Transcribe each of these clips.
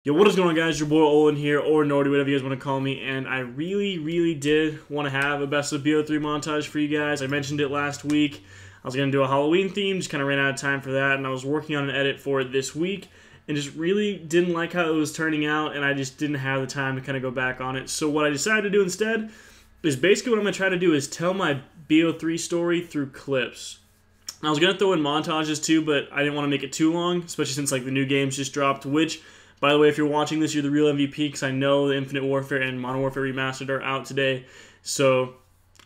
Yo, what is going on, guys? Your boy Olin here, or Nordy, whatever you guys want to call me, and I really did want to have a best of BO3 montage for you guys. I mentioned it last week. I was going to do a Halloween theme, just kind of ran out of time for that, and I was working on an edit for it this week, and just really didn't like how it was turning out, and I just didn't have the time to kind of go back on it. So what I decided to do instead is basically what I'm going to try to do is tell my BO3 story through clips. I was going to throw in montages too, but I didn't want to make it too long, especially since like the new games just dropped, which... By the way, if you're watching this, you're the real MVP because I know the Infinite Warfare and Modern Warfare Remastered are out today. So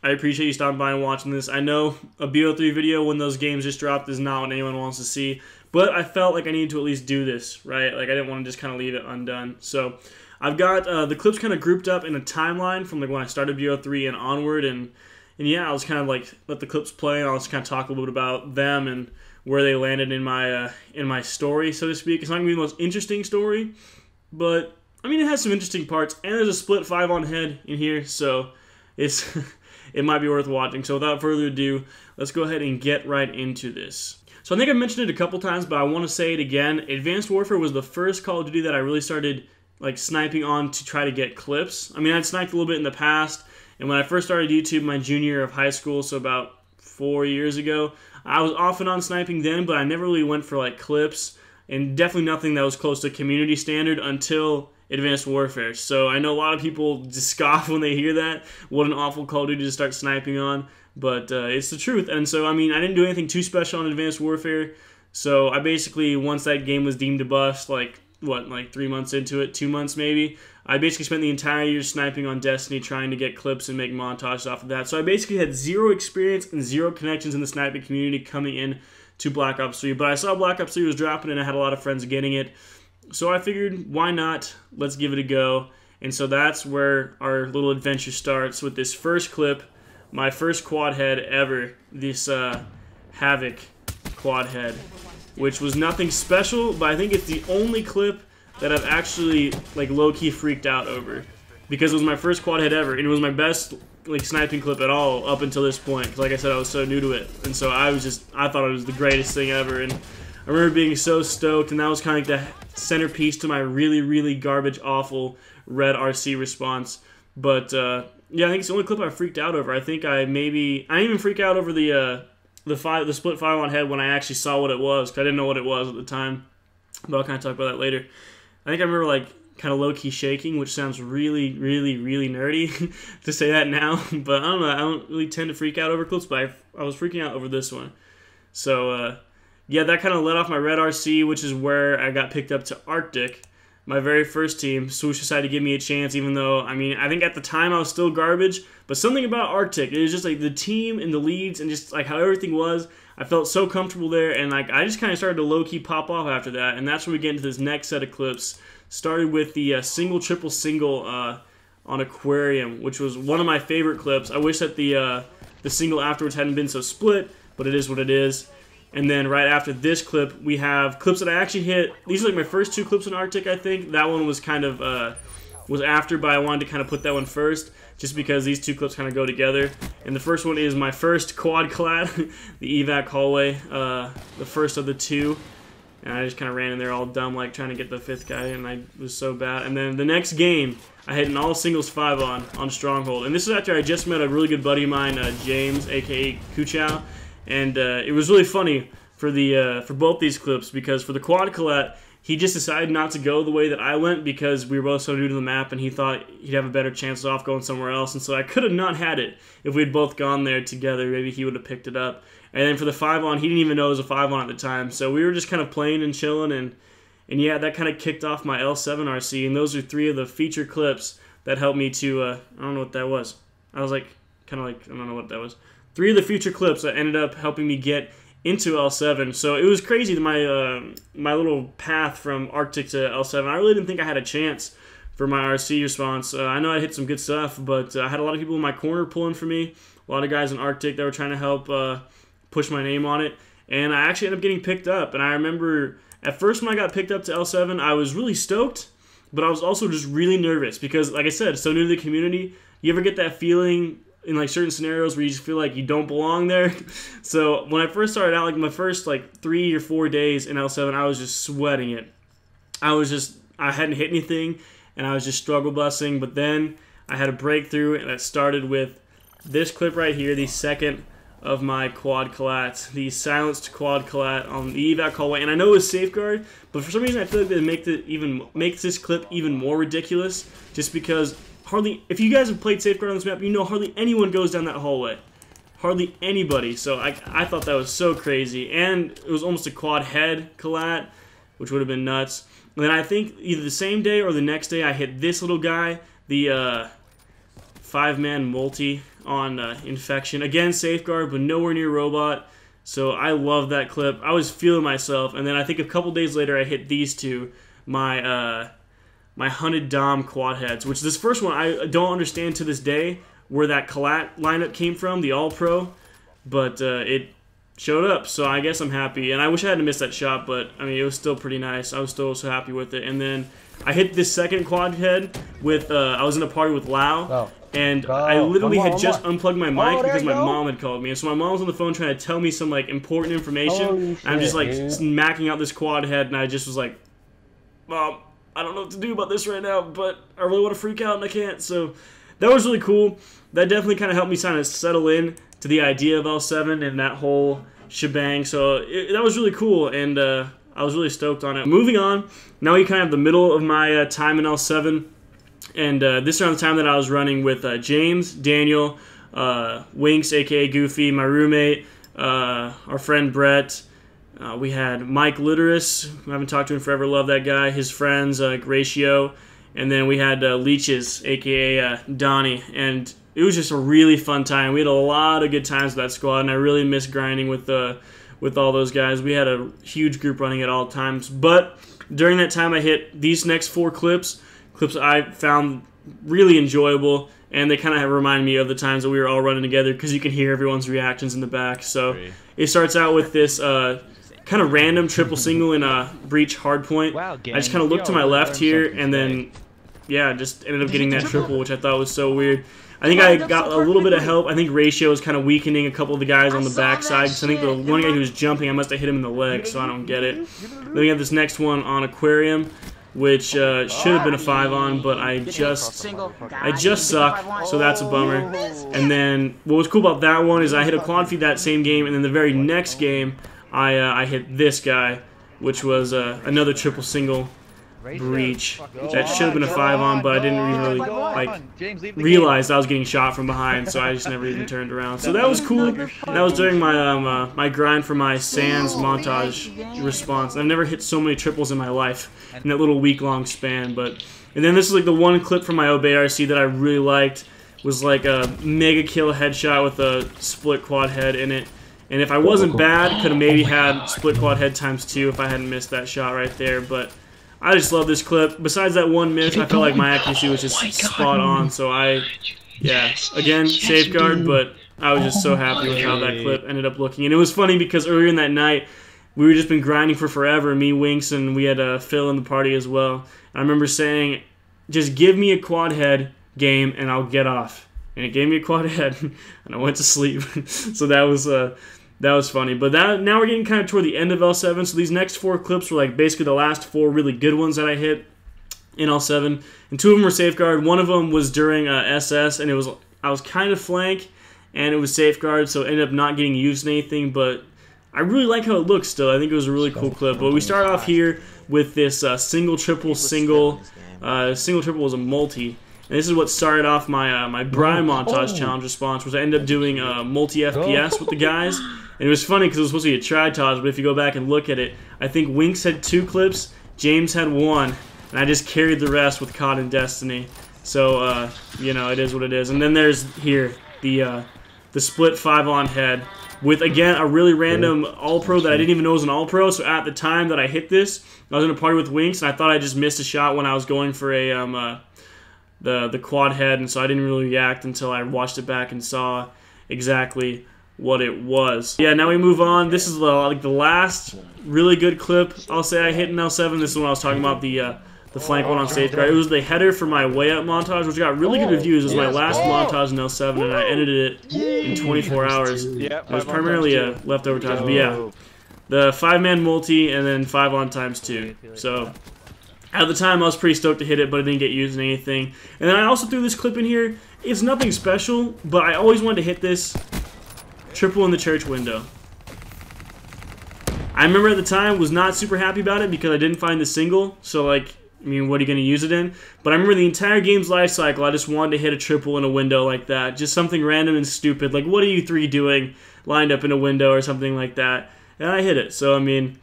I appreciate you stopping by and watching this. I know a BO3 video when those games just dropped is not what anyone wants to see, but I felt like I needed to at least do this, right? Like I didn't want to just kind of leave it undone. So I've got the clips kind of grouped up in a timeline from like when I started BO3 and onward, and yeah, I was kind of like let the clips play, and I'll just kind of talk a little bit about them and where they landed in my story, so to speak. It's not going to be the most interesting story, but, I mean, it has some interesting parts, and there's a split 5-on head in here, so it's it might be worth watching. So without further ado, let's go ahead and get right into this. So I think I mentioned it a couple times, but I want to say it again. Advanced Warfare was the first Call of Duty that I really started like sniping on to try to get clips. I mean, I'd sniped a little bit in the past, and when I first started YouTube my junior year of high school, so about 4 years ago, I was off and on sniping then, but I never really went for like clips, and definitely nothing that was close to community standard until Advanced Warfare. So I know a lot of people just scoff when they hear that. What an awful Call of Duty to start sniping on, but it's the truth. And so, I mean, I didn't do anything too special on Advanced Warfare, so I basically, once that game was deemed a bust, like, what, like 3 months into it, 2 months maybe, I basically spent the entire year sniping on Destiny, trying to get clips and make montages off of that. So I basically had zero experience and zero connections in the sniping community coming in to Black Ops 3. But I saw Black Ops 3 was dropping, and I had a lot of friends getting it. So I figured, why not? Let's give it a go. And so that's where our little adventure starts with this first clip, my first quad head ever, this Havoc quad head, which was nothing special, but I think it's the only clip that I've actually like low-key freaked out over, because it was my first quad head ever, and it was my best like sniping clip at all up until this point, because like I said, I was so new to it, and so I thought it was the greatest thing ever, and I remember being so stoked, and that was kind of like the centerpiece to my really garbage awful red RC response. But yeah, I think it's the only clip I freaked out over. I think I didn't even freak out over the split 5-on head when I actually saw what it was, because I didn't know what it was at the time, but I'll kind of talk about that later. I think I remember like kind of low-key shaking, which sounds really nerdy to say that now, but I don't know, I don't really tend to freak out over clips, but I was freaking out over this one. So yeah, that kind of led off my red RC, which is where I got picked up to Arctic, my very first team. Swoosh decided to give me a chance, even though, I mean, I think at the time I was still garbage, but something about Arctic, it was just like the team and the leads and just like how everything was, I felt so comfortable there, and like I just kind of started to low-key pop off after that, and that's when we get into this next set of clips. Started with the triple single on Aquarium, which was one of my favorite clips. I wish that the single afterwards hadn't been so split, but it is what it is. And then right after this clip, we have clips that I actually hit. These are like my first 2 clips in Arctic, I think. That one was kind of was after, but I wanted to kind of put that one first, just because these 2 clips kind of go together. And the first one is my first quad clad, the evac hallway, the first of the 2. And I just kind of ran in there all dumb, like trying to get the 5th guy, and I was so bad. And then the next game, I hit an all singles 5-on Stronghold. And this is after I just met a really good buddy of mine, James, aka Kuchow. And it was really funny for both these clips, because for the quad collat, he just decided not to go the way that I went, because we were both so new to the map, and he thought he'd have a better chance off going somewhere else. And so I could have not had it if we'd both gone there together. Maybe he would have picked it up. And then for the 5-on, he didn't even know it was a 5-on at the time. So we were just kind of playing and chilling, and yeah, that kind of kicked off my L7 RC. And those are 3 of the feature clips that helped me to, I don't know what that was. I was like, kind of like, I don't know what that was. 3 of the feature clips that ended up helping me get into L7. So it was crazy, my little path from Arctic to L7. I really didn't think I had a chance for my RC response. I know I hit some good stuff, but I had a lot of people in my corner pulling for me. A lot of guys in Arctic that were trying to help push my name on it. And I actually ended up getting picked up. And I remember at first when I got picked up to L7, I was really stoked, but I was also just really nervous because, like I said, so new to the community. You ever get that feeling in like certain scenarios where you just feel like you don't belong there? So when I first started out, like my first like 3 or 4 days in L7, I was just sweating it. I I hadn't hit anything, and I was just struggle busing. But then I had a breakthrough, and it started with this clip right here, the second of my quad collats, the silenced quad collat on the evac hallway. And I know it was safeguard, but for some reason I feel like they make this clip even more ridiculous, just because if you guys have played safeguard on this map, you know hardly anyone goes down that hallway. Hardly anybody. So I thought that was so crazy. And it was almost a quad head collat, which would have been nuts. And then I think either the same day or the next day I hit this little guy, the 5-man multi on infection. Again, safeguard, but nowhere near robot. So I love that clip. I was feeling myself. And then I think a couple days later I hit these two, my hunted Dom quad heads, which this first one I don't understand to this day where that collat lineup came from, the all-pro, but it showed up, so I guess I'm happy. And I wish I hadn't missed that shot, but I mean, it was still pretty nice. I was still so happy with it. And then I hit this second quad head with, I was in a party with Lau, and I literally had just unplugged my mic because my mom had called me. And so my mom was on the phone trying to tell me some like important information, and I'm just like smacking out this quad head, and I just was like, Mom, I don't know what to do about this right now, but I really want to freak out and I can't. So that was really cool. That definitely kind of helped me kind of settle in to the idea of L7 and that whole shebang. So that was really cool, and I was really stoked on it. Moving on, now we kind of have the middle of my time in L7, and this is around the time that I was running with James, Daniel, Winks, aka Goofy, my roommate, our friend Brett. We had Mike Litteris, I haven't talked to him forever, love that guy, his friends, Ratio, and then we had Leeches, aka Donnie, and it was just a really fun time. We had a lot of good times with that squad, and I really miss grinding with all those guys. We had a huge group running at all times, but during that time I hit these next 4 clips I found really enjoyable, and they kind of remind me of the times that we were all running together because you can hear everyone's reactions in the back. So it starts out with this kind of random triple single in a breach hardpoint. Wow, I just kind of looked to my left here, and then yeah, just ended up getting that triple, which I thought was so weird. I think I got a little bit of help. I think Ratio was kind of weakening a couple of the guys on the backside. So I think the one guy who was jumping, I must have hit him in the leg, so I don't get it. Then we have this next one on Aquarium, which should have been a 5-on, but I just suck, so that's a bummer. And then what was cool about that one is I hit a quad feed that same game, and then the very next game I hit this guy, which was another triple single breach. That should have been a 5-on, but I didn't really realize I was getting shot from behind, so I just never even turned around. So that was cool. That was during my my grind for my Sans montage response. I've never hit so many triples in my life in that little week-long span. And then this is like the one clip from my Obey RC that I really liked. Was like a mega kill headshot with a split quad head in it. And if I wasn't bad, could have maybe had split quad head _2 if I hadn't missed that shot right there. But I just love this clip. Besides that one miss, I felt like my accuracy was just spot on. So again, safeguard, but I was just so happy with how that clip ended up looking. And it was funny because earlier in that night, we were just been grinding for forever, me, Winks, and we had Phil in the party as well. And I remember saying, just give me a quad head game and I'll get off. And it gave me a quad head, and I went to sleep. So that was funny. But now we're getting kind of toward the end of L7. So these next 4 clips were like basically the last 4 really good ones that I hit in L7, and 2 of them were safeguard. One of them was during SS, and I was kind of flank, and it was safeguard, so it ended up not getting used in anything. But I really like how it looks still. I think it was a really cool clip. But we start off here with this single triple single. Single triple was a multi. And this is what started off my my Brian montage challenge response, which I ended up doing multi FPS with the guys. And it was funny because it was supposed to be a tritage, but if you go back and look at it, I think Winks had 2 clips, James had 1, and I just carried the rest with Caught in Destiny. So you know, it is what it is. And then there's here the split 5-on head with, again, a really random all-pro that I didn't even know was an all-pro. So at the time that I hit this, I was in a party with Winks, and I thought I just missed a shot when I was going for a the quad head, and so I didn't really react until I watched it back and saw exactly what it was. Yeah, now we move on. This is like the last really good clip I'll say I hit in L7. This is when I was talking about the flank one on safeguard. It was the header for my way up montage, which got really good reviews. It was my last montage in L7, and I edited it in 24 hours. It was primarily a leftover time, but yeah. The 5-man multi and then 5-on ×2. So At the time, I was pretty stoked to hit it, but it didn't get used in anything. And then I also threw this clip in here. It's nothing special, but I always wanted to hit this triple in the church window. I remember at the time was not super happy about it because I didn't find the single. So, like, I mean, what are you going to use it in? But I remember the entire game's life cycle, I just wanted to hit a triple in a window like that. Just something random and stupid. Like, what are you three doing lined up in a window or something like that? And I hit it. So, I mean,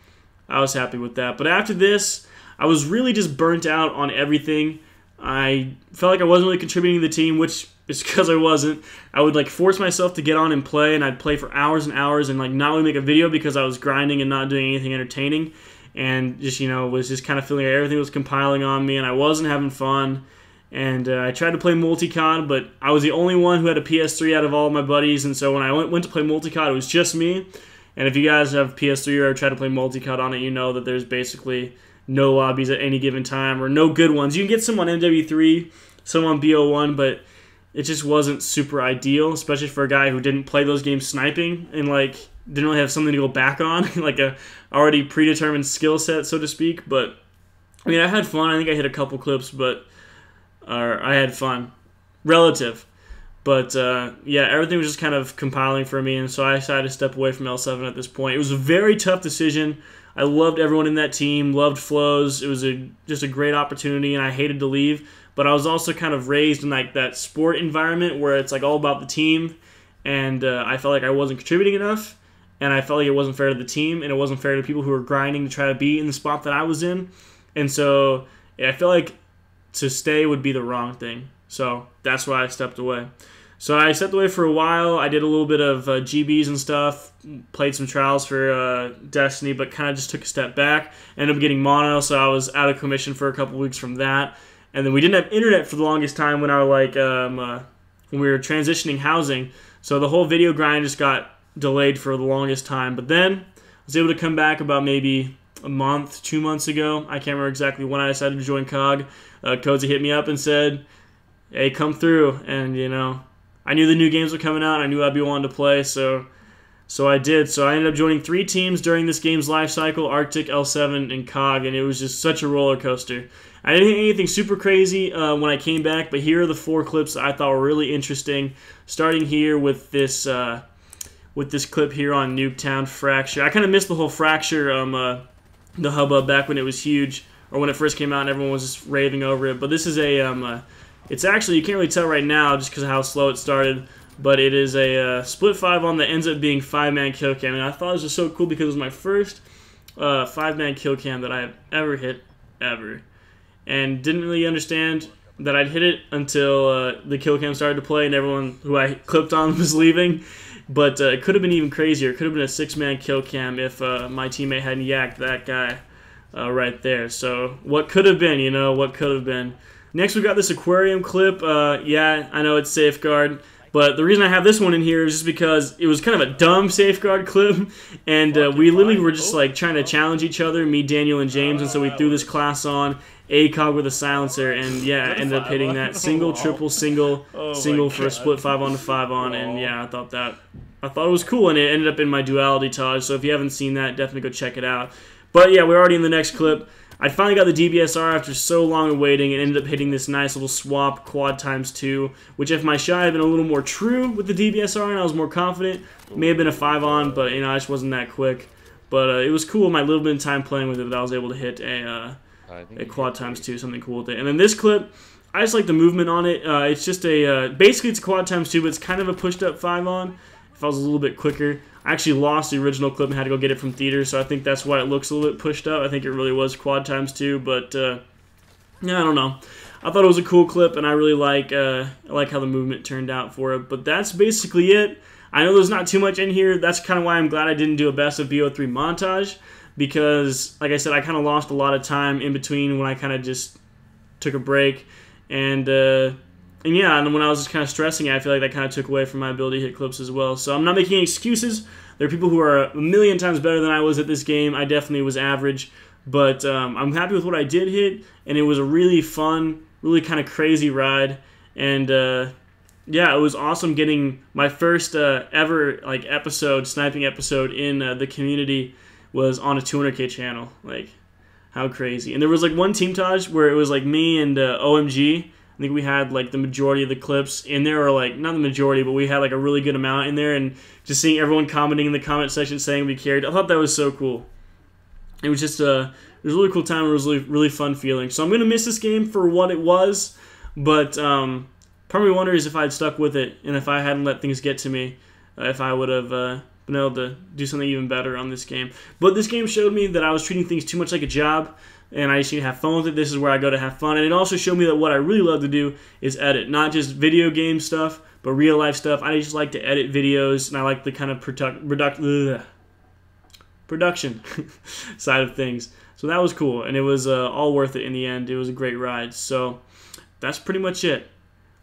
I was happy with that. But after this, I was really just burnt out on everything. I felt like I wasn't really contributing to the team, which is because I wasn't. I would, like, force myself to get on and play, and I'd play for hours and hours and, like, not really make a video because I was grinding and not doing anything entertaining. And just, you know, was just kind of feeling like everything was compiling on me and I wasn't having fun. And I tried to play multi-COD, but I was the only one who had a PS3 out of all of my buddies. And so when I went to play multi-COD, it was just me. And if you guys have PS3 or try to play multi-COD on it, you know that there's basically no lobbies at any given time or no good ones. You can get some on MW3, some on BO1, but it just wasn't super ideal, especially for a guy who didn't play those games sniping and, like, didn't really have something to go back on, like a already predetermined skill set, so to speak. But I mean, I had fun. I think I hit a couple clips, but I had fun, relative. But yeah, everything was just kind of compiling for me, and so I decided to step away from L7 at this point. It was a very tough decision. I loved everyone in that team, loved Flows. It was just a great opportunity, and I hated to leave. But I was also kind of raised in, like, that sport environment where it's, like, all about the team, and I felt like I wasn't contributing enough. And I felt like it wasn't fair to the team, and it wasn't fair to people who were grinding to try to be in the spot that I was in. And so yeah, I feel like to stay would be the wrong thing. So that's why I stepped away. So I stepped away for a while. I did a little bit of GBs and stuff, played some trials for Destiny, but kind of just took a step back. Ended up getting mono, so I was out of commission for a couple weeks from that. And then we didn't have internet for the longest time when when we were transitioning housing. So the whole video grind just got delayed for the longest time. But then I was able to come back about maybe a month, 2 months ago. I can't remember exactly when I decided to join COG. Cozy hit me up and said, hey, come through. And, you know, I knew the new games were coming out. I knew I'd be wanting to play, so I did. So I ended up joining 3 teams during this game's life cycle, Arctic, L7, and COG, and it was just such a roller coaster. I didn't hit anything super crazy when I came back, but here are the 4 clips that I thought were really interesting, starting here with this clip here on Nuketown Fracture. I kind of missed the whole Fracture, the hubbub back when it was huge, or when it first came out and everyone was just raving over it. But this is it's actually, you can't really tell right now just because of how slow it started, but it is a split 5-on that ends up being 5-man kill cam. And I thought it was just so cool because it was my first 5-man kill cam that I have ever hit, ever. And didn't really understand that I'd hit it until the kill cam started to play and everyone who I clipped on was leaving. But it could have been even crazier. It could have been a 6-man kill cam if my teammate hadn't yacked that guy right there. So what could have been, you know, what could have been. Next, we got this aquarium clip. Yeah, I know it's Safeguard, but the reason I have this one in here is just because it was kind of a dumb Safeguard clip, and we literally were just like trying to challenge each other, me, Daniel, and James, and so we threw this class on, ACOG with a silencer, and yeah, ended up hitting that single, triple, single for a split 5-on to 5-on, and yeah, I thought it was cool, and it ended up in my duality Taj, so if you haven't seen that, definitely go check it out. But yeah, we're already in the next clip. I finally got the DBSR after so long of waiting and ended up hitting this nice little swap quad ×2, which if my shot had been a little more true with the DBSR and I was more confident, may have been a 5-on, but you know, I just wasn't that quick. But it was cool, my little bit of time playing with it, that I was able to hit a quad ×2, something cool with it. And then this clip, I just like the movement on it. It's just basically it's a quad ×2, but it's kind of a pushed up 5-on. If I was a little bit quicker. I actually lost the original clip and had to go get it from theater, so I think that's why it looks a little bit pushed up. I think it really was quad ×2, but yeah, I don't know. I thought it was a cool clip, and I really like how the movement turned out for it. But that's basically it. I know there's not too much in here. That's kind of why I'm glad I didn't do a best of BO3 montage, because, like I said, I kind of lost a lot of time in between when I kind of just took a break, and yeah, and when I was just kind of stressing it, I feel like that kind of took away from my ability to hit clips as well. So I'm not making any excuses. There are people who are a million times better than I was at this game. I definitely was average. But I'm happy with what I did hit. And it was a really fun, really kind of crazy ride. And yeah, it was awesome getting my first ever sniping episode in the community was on a 200K channel. Like, How crazy. And there was like one team Taj where it was like me and OMG. I think we had like the majority of the clips in there, or like not the majority, but we had like a really good amount in there. And just seeing everyone commenting in the comment section saying we carried, I thought that was so cool. It was just it was a really cool time. It was really fun feeling. So I'm gonna miss this game for what it was, but part of me wonders if I'd stuck with it and if I hadn't let things get to me, if I would have been able to do something even better on this game. But this game showed me that I was treating things too much like a job, and I just need to have fun with it. This is where I go to have fun. And it also showed me that what I really love to do is edit. Not just video game stuff, but real life stuff. I just like to edit videos, and I like the kind of production side of things. So that was cool, and it was all worth it in the end. It was a great ride. So that's pretty much it.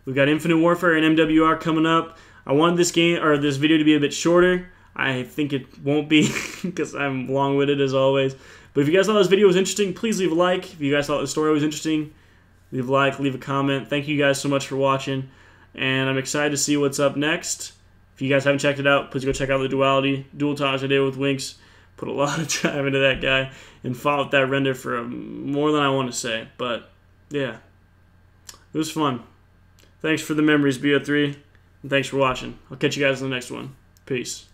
We've got Infinite Warfare and MWR coming up. I wanted this game or this video to be a bit shorter. I think it won't be because I'm long-winded as always. But if you guys thought this video was interesting, please leave a like. If you guys thought the story was interesting, leave a like, leave a comment. Thank you guys so much for watching, and I'm excited to see what's up next. If you guys haven't checked it out, please go check out the Dualtage I did with Winx. Put a lot of time into that guy and fought with that render for more than I want to say. But yeah, it was fun. Thanks for the memories, BO3, and thanks for watching. I'll catch you guys in the next one. Peace.